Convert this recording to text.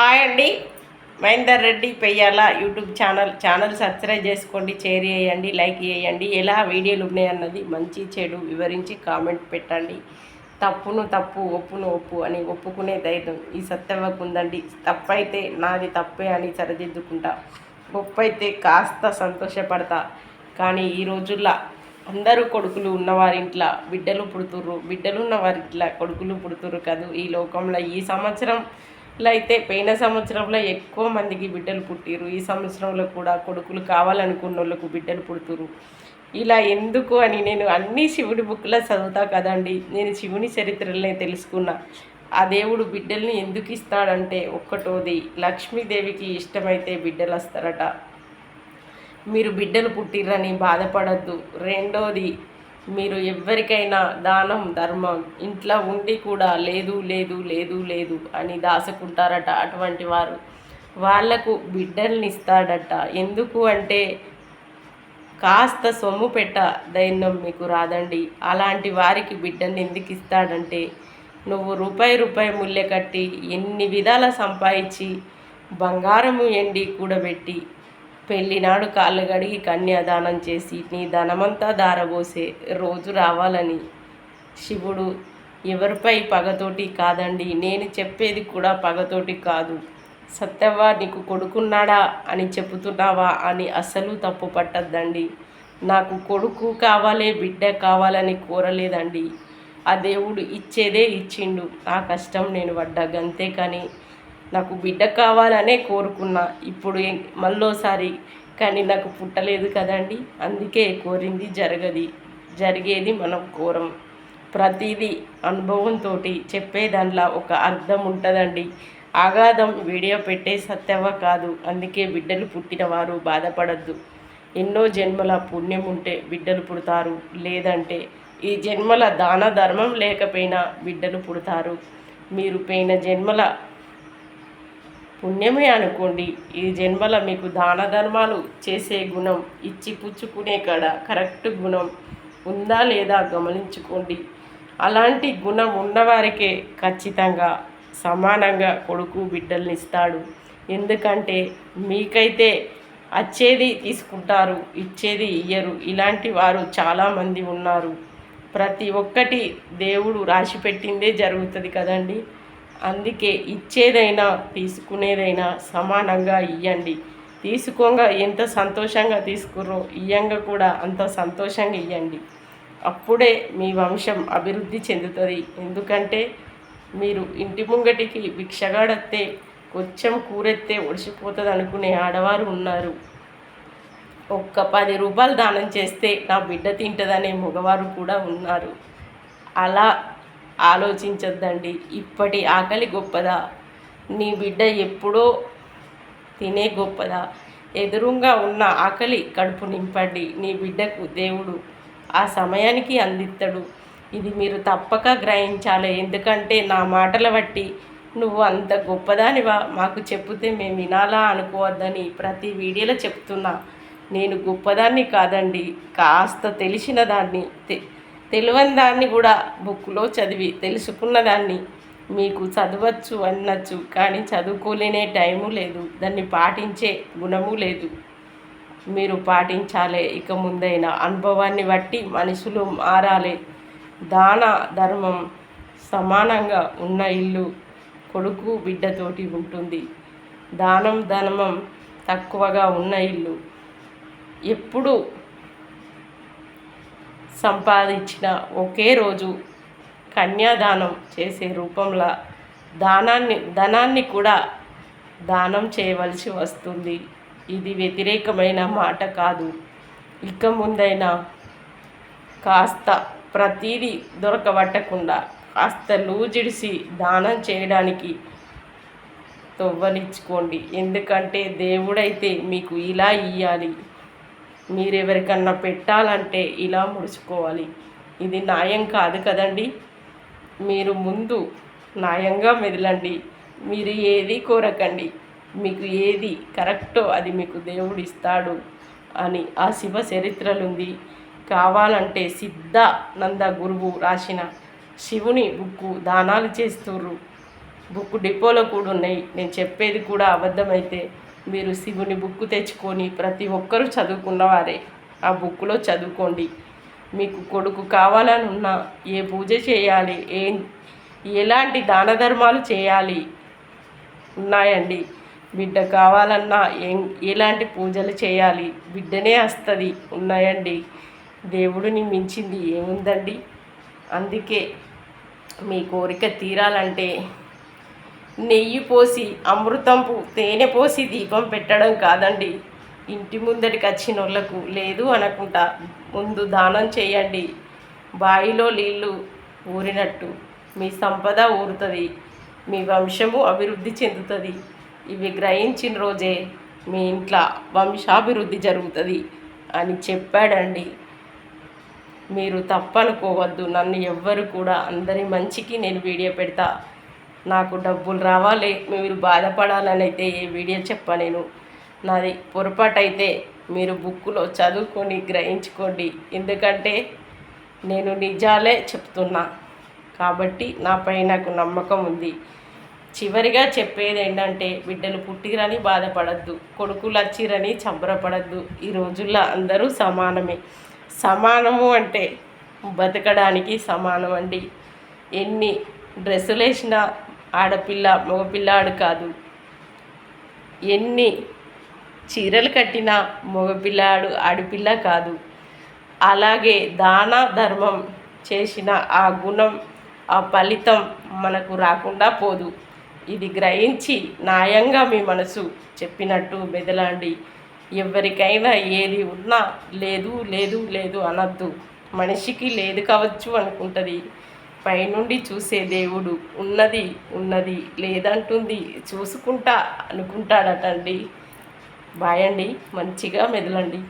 Hi అండి. Mahender Reddy Peyyala YouTube channel subscribe చేసుకోండి, share చేయండి, లైక్ చేయండి. ఎలా వీడియోలు ఉన్నాయన్నది మంచి చెడు వివరించి కామెంట్ పెట్టండి. తప్పును తప్పు, ఒప్పును ఒప్పు అని ఒప్పుకునే ధైర్యం ఈ సత్యవకు ఉందండి. తప్పైతే నాది తప్పే అని సరిదిద్దుకుంటా, ఒప్పైతే కాస్త సంతోషపడతా. కానీ ఈ రోజుల్లో అందరూ కొడుకులు ఉన్నవారింట్లో బిడ్డలు పుడుతుర్రు, బిడ్డలు ఉన్నవారింట్లో కొడుకులు పుడుతుర్రు కాదు ఈ లోకంలో. ఈ సంవత్సరం అయితే పోయిన సంవత్సరంలో ఎక్కువ మందికి బిడ్డలు పుట్టిరు. ఈ సంవత్సరంలో కూడా కొడుకులు కావాలనుకున్న వాళ్ళకు బిడ్డలు పుడుతురు. ఇలా ఎందుకు అని నేను అన్ని శివుడి బుక్లో చదువుతా కదండి. నేను శివుని చరిత్రలనే తెలుసుకున్నా. ఆ దేవుడు బిడ్డల్ని ఎందుకు ఇస్తాడంటే, ఒక్కటోది లక్ష్మీదేవికి ఇష్టమైతే బిడ్డలు వస్తారట. మీరు బిడ్డలు పుట్టిరని బాధపడద్దు. రెండోది, మీరు ఎవరికైనా దానం ధర్మం ఇంట్లో ఉండి కూడా లేదు లేదు లేదు లేదు అని దాచుకుంటారట. అటువంటి వాళ్లకు బిడ్డల్ని ఇస్తాడట. ఎందుకు అంటే కాస్త సొమ్ము పెట్ట ధైర్యం మీకు రాదండి. అలాంటి వారికి బిడ్డల్ని ఎందుకు ఇస్తాడంటే, నువ్వు రూపాయి ముల్లె కట్టి ఎన్ని విధాల సంపాదించి బంగారము ఎండి కూడబెట్టి పెళ్ళినాడు కాళ్ళు గడిగి కన్యాదానం చేసి నీ ధనమంతా దారబోసే రోజు రావాలని శివుడు ఎవరిపై పగతోటి కాదండి. నేను చెప్పేది కూడా పగతోటి కాదు. సత్యవ్వ నీకు కొడుకున్నాడా అని చెబుతున్నావా అని అస్సలు తప్పు పట్టద్దండి. నాకు కొడుకు కావాలే బిడ్డ కావాలని కోరలేదండి. ఆ దేవుడు ఇచ్చేదే ఇచ్చిండు. నా కష్టం నేను పడ్డా గంతే. కానీ నాకు బిడ్డ కావాలనే కోరుకున్నా. ఇప్పుడు మళ్ళోసారి కానీ నాకు పుట్టలేదు కదండి. అందుకే కోరింది జరిగేది మనం కోరం. ప్రతిదీ అనుభవంతో చెప్పే దాంట్లో ఒక అర్థం ఉంటుందండి. ఆగాధం వీడియో పెట్టే సత్యవ కాదు. అందుకే బిడ్డలు పుట్టిన వారు బాధపడద్దు. ఎన్నో జన్మల పుణ్యం ఉంటే బిడ్డలు పుడతారు. లేదంటే ఈ జన్మల దాన ధర్మం లేకపోయినా బిడ్డలు పుడతారు. మీరు పోయిన జన్మల పుణ్యమే అనుకోండి. ఈ జన్మల మీకు దాన ధర్మాలు చేసే గుణం, ఇచ్చి పుచ్చుకునే కాడ కరెక్ట్ గుణం ఉందా లేదా గమనించుకోండి. అలాంటి గుణం ఉన్నవారికే ఖచ్చితంగా సమానంగా కొడుకు బిడ్డల్ని ఇస్తాడు. ఎందుకంటే మీకైతే వచ్చేది తీసుకుంటారు, ఇచ్చేది ఇయ్యరు. ఇలాంటి వారు చాలామంది ఉన్నారు. ప్రతి ఒక్కటి దేవుడు రాసి పెట్టిందే జరుగుతుంది కదండి. అందుకే ఇచ్చేదైనా తీసుకునేదైనా సమానంగా ఇవ్వండి. తీసుకోగా ఎంత సంతోషంగా తీసుకుర్రో ఇయ్యంగా కూడా అంత సంతోషంగా ఇవ్వండి. అప్పుడే మీ వంశం అభివృద్ధి చెందుతుంది. ఎందుకంటే మీరు ఇంటి ముంగటికి భిక్షగాడెత్తే కొంచెం కూరెత్తే ఒడిసిపోతుంది అనుకునే ఆడవారు ఉన్నారు. ఒక్క 10 రూపాయలు దానం చేస్తే నా బిడ్డ తింటుందనే మగవారు కూడా ఉన్నారు. అలా ఆలోచించొద్దండి. ఇప్పటి ఆకలి గొప్పదా, నీ బిడ్డ ఎప్పుడో తినే గొప్పదా? ఎదురుగా ఉన్న ఆకలి కడుపు నింపండి. నీ బిడ్డకు దేవుడు ఆ సమయానికి అందిస్తాడు. ఇది మీరు తప్పక గ్రహించాలి. ఎందుకంటే నా మాటల బట్టి నువ్వు అంత గొప్పదానివా మాకు చెప్తే మేము వినాలా అనుకోవద్దని ప్రతి వీడియోలో చెప్తున్నా. నేను గొప్పదాన్ని కాదండి, కాస్త తెలిసిన దాన్ని, తెలియని దాన్ని కూడా బుక్లో చదివి తెలుసుకున్న దాన్ని మీకు చదవచ్చు అనొచ్చు. కానీ చదువుకోలేనే టైము లేదు, దాన్ని పాటించే గుణము లేదు. మీరు పాటించాలి. ఇక ముందైనా అనుభవాన్ని బట్టి మనుషులు మారాలి. దాన ధర్మం సమానంగా ఉన్న ఇల్లు కొడుకు బిడ్డతోటి ఉంటుంది. దానం ధర్మం తక్కువగా ఉన్న ఇల్లు ఎప్పుడు సంపాదించిన ఒకే రోజు కన్యాదానం చేసే రూపంలో ధనాన్ని కూడా దానం చేయవలసి వస్తుంది. ఇది వ్యతిరేకమైన మాట కాదు. ఇక ముందైనా కాస్త ప్రతీది దొరకబట్టకుండా కాస్త లూజిడిసి దానం చేయడానికి తొవ్వనిచ్చుకోండి. ఎందుకంటే దేవుడైతే మీకు ఇలా ఇయ్యాలి, మీరెవరికన్నా పెట్టాలంటే ఇలా ముడుచుకోవాలి. ఇది న్యాయం కాదు కదండి. మీరు ముందు న్యాయంగా మెదలండి. మీరు ఏది కోరకండి. మీకు ఏది కరెక్టో అది మీకు దేవుడు ఇస్తాడు అని ఆ శివ చరిత్రలుంది. కావాలంటే సిద్ధానంద గురువు రాసిన శివుని బుక్కు దానాలు చేస్తుర్రు. బుక్ డిపోలో కూడా ఉన్నాయి. నేను చెప్పేది కూడా అబద్ధమైతే మీరు శివుని బుక్ తెచ్చుకొని ప్రతి ఒక్కరూ చదువుకున్నవారే ఆ బుక్లో చదువుకోండి. మీకు కొడుకు కావాలని ఉన్నా, ఏ పూజ చేయాలి, ఎలాంటి దాన ధర్మాలు చేయాలి ఉన్నాయండి. బిడ్డ కావాలన్నా ఎలాంటి పూజలు చేయాలి, బిడ్డనే వస్తుంది ఉన్నాయండి. దేవుడిని మించింది ఏముందండి. అందుకే మీ కోరిక తీరాలంటే నెయ్యి పోసి తేనె పోసి దీపం పెట్టడం కాదండి. ఇంటి ముందటికి వచ్చిన వాళ్ళకు లేదు అనుకుంటా ముందు దానం చేయండి. బావిలో నీళ్ళు ఊరినట్టు మీ సంపద ఊరుతుంది, మీ వంశము అభివృద్ధి చెందుతుంది. ఇవి గ్రహించిన రోజే మీ ఇంట్లో వంశాభివృద్ధి జరుగుతుంది అని చెప్పాడండి. మీరు తప్పనుకోవద్దు. నన్ను ఎవ్వరు కూడా అందరి మంచికి నేను వీడియో పెడతా. నాకు డబ్బులు రావాలి, మీరు బాధపడాలని అయితే ఏ వీడియో చెప్పలేను. నాది పొరపాటు అయితే మీరు బుక్కులో చదువుకొని గ్రహించుకోండి. ఎందుకంటే నేను నిజాలే చెప్తున్నా కాబట్టి నాపై నాకు నమ్మకం ఉంది. చివరిగా చెప్పేది ఏంటంటే బిడ్డలు పుట్టిరని బాధపడద్దు, కొడుకులు వచ్చిరని సంబరపడద్దు. ఈ రోజుల్లో అందరూ సమానమే. సమానము అంటే బతకడానికి సమానం అండి. ఎన్ని డ్రెస్సులు వేసినా ఆడపిల్ల మగపిల్లాడు కాదు, ఎన్ని చీరలు కట్టినా మగపిల్లాడు ఆడపిల్ల కాదు. అలాగే దాన ధర్మం చేసిన ఆ గుణం, ఆ ఫలితం మనకు రాకుండా పోదు. ఇది గ్రహించి న్యాయంగా మీ మనసు చెప్పినట్టు మెదలండి. ఎవరికైనా ఏది ఉన్నా లేదు లేదు లేదు అనద్దు. మనిషికి లేదు కావచ్చు అనుకుంటుంది, పైనుండి చూసే దేవుడు ఉన్నది ఉన్నది లేదంటుంది చూసుకుంటా అనుకుంటాడటండి. బాయ్ అండి, మంచిగా మెదలండి.